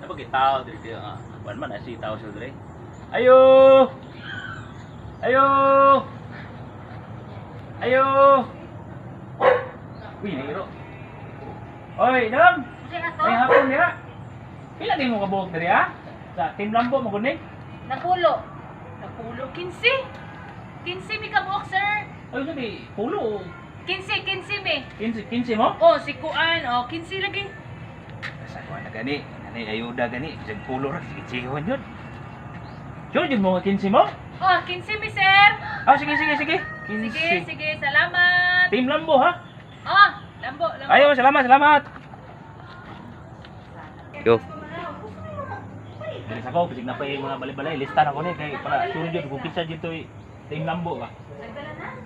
Dapat kita tao dito ah. Kuan man si tao sa dire. Ayo. Ayo. Ayo. Uy, niro. Oy, dam. Ay hapon dira. Pila din mo kabuok diri ha? Sa Team Lambo mo kuning. Napulo. Napulo 15. 15 mi kabuok, sir. Ay sabi, pulo. 15 mi. 15 mo? Oh, si Kuan, oh, 15 lagi. Sa kuan na gani, nanay ayuda gani, sa pulo ra sige yun. Jud jud mo 15 mo? Oh, 15 mi, sir. Ah, sige sige sige. 15. Sige, salamat. Team Lambo ha? Oh, lambo. Ayo, salamat. Yo. Dali sa ko, bisig na pa yung mga balay-balay, lista na ko ni kay para sure jud kung kinsa dito Team Lambo ka. Nagdala na?